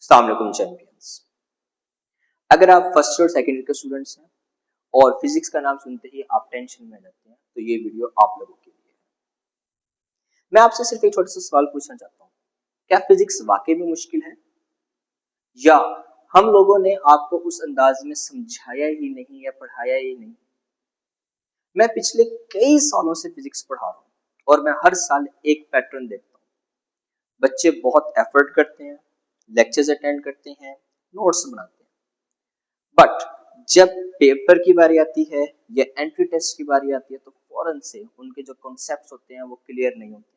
अस्सलाम वालेकुम चैंपियंस। अगर आप फर्स्ट और सेकंड ईयर के स्टूडेंट्स हैं और फिजिक्स का नाम सुनते ही आप टेंशन में रहते हैं तो ये वीडियो आप लोगों के लिए है। मैं आपसे सिर्फ एक छोटा सा सवाल पूछना चाहता हूँ, क्या फिजिक्स वाकई में मुश्किल है या हम लोगों ने आपको उस अंदाज में समझाया ही नहीं या पढ़ाया ही नहीं। मैं पिछले कई सालों से फिजिक्स पढ़ा रहा हूँ और मैं हर साल एक पैटर्न देखता हूँ। बच्चे बहुत एफर्ट करते हैं, लेक्चर्स अटेंड करते हैं, नोट्स बनाते हैं, बट जब पेपर की बारी आती है या एंट्री टेस्ट की बारी आती है तो फौरन से उनके जो कॉन्सेप्ट्स होते हैं वो क्लियर नहीं होते,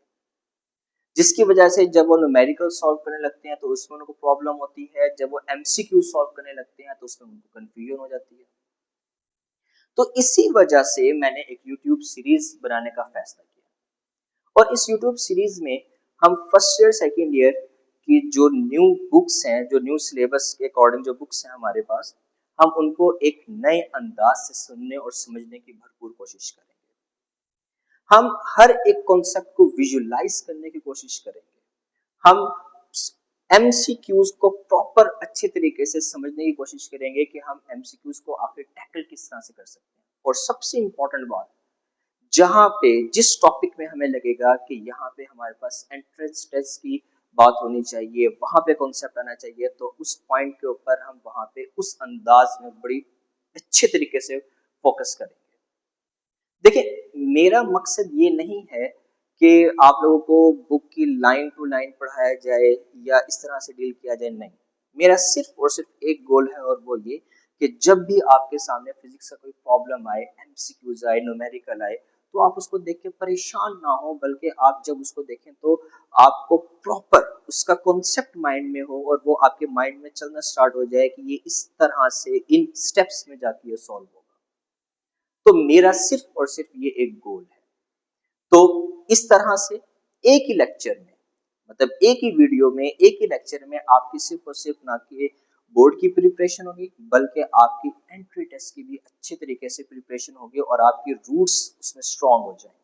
जिसकी वजह से जब वो न्यूमेरिकल सॉल्व करने लगते हैं तो उसमें उनको प्रॉब्लम होती है, जब वो एमसीक्यू सॉल्व करने लगते हैं तो उसमें उनको कंफ्यूजन हो जाती है। तो इसी वजह से मैंने एक यूट्यूब सीरीज बनाने का फैसला किया और इस यूट्यूब सीरीज में हम फर्स्ट ईयर सेकेंड ईयर की जो न्यू बुक्स हैं, जो न्यू सिलेबस के अकॉर्डिंग जो बुक्स हैं हमारे पास, हम उनको एक नए अंदाज से सुनने और समझने की भरपूर कोशिश करेंगे। हम हर एक कॉन्सेप्ट को विजुलाइज करने की कोशिश करेंगे। हम एमसीक्यूज को प्रॉपर अच्छे तरीके से समझने की कोशिश करेंगे कि हम एमसीक्यूज को आखिर टैकल किस तरह से कर सकते हैं। और सबसे इंपॉर्टेंट बात, जहां पे जिस टॉपिक में हमें लगेगा कि यहाँ पे हमारे पास एंट्रेंस टेस्ट की बात होनी चाहिए, वहां पे कॉन्सेप्ट आना चाहिए, तो उस पॉइंट के ऊपर हम वहां पे उस अंदाज में बड़ी अच्छे तरीके से फोकस करेंगे। देखिए, मेरा मकसद ये नहीं है कि आप लोगों को बुक की लाइन टू लाइन पढ़ाया जाए या इस तरह से डील किया जाए, नहीं। मेरा सिर्फ और सिर्फ एक गोल है और वो ये कि जब भी आपके सामने फिजिक्स का कोई प्रॉब्लम आए, एमसीक्यूज आए, न्यूमेरिकल आए, तो आप उसको देख के परेशान ना हो, बल्कि आप जब उसको देखें तो आपको प्रॉपर उसका कॉन्सेप्ट माइंड में हो और वो आपके माइंड में चलना स्टार्ट हो जाए कि ये इस तरह से इन स्टेप्स में जाके ये सॉल्व होगा। तो मेरा सिर्फ और सिर्फ ये एक गोल है। तो इस तरह से एक ही लेक्चर में, मतलब एक ही वीडियो में, एक ही लेक्चर में आपकी सिर्फ और सिर्फ ना कि बोर्ड की प्रिपरेशन होगी, बल्कि आपकी एंट्री टेस्ट की भी अच्छे तरीके से प्रिपरेशन होगी और आपकी रूट्स उसमें स्ट्रांग हो जाएंगे।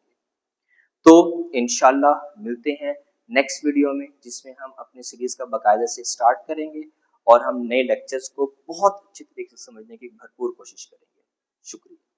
तो इंशाल्लाह मिलते हैं नेक्स्ट वीडियो में, जिसमें हम अपनी सीरीज का बाकायदा से स्टार्ट करेंगे और हम नए लेक्चर्स को बहुत अच्छे तरीके से समझने की भरपूर कोशिश करेंगे। शुक्रिया।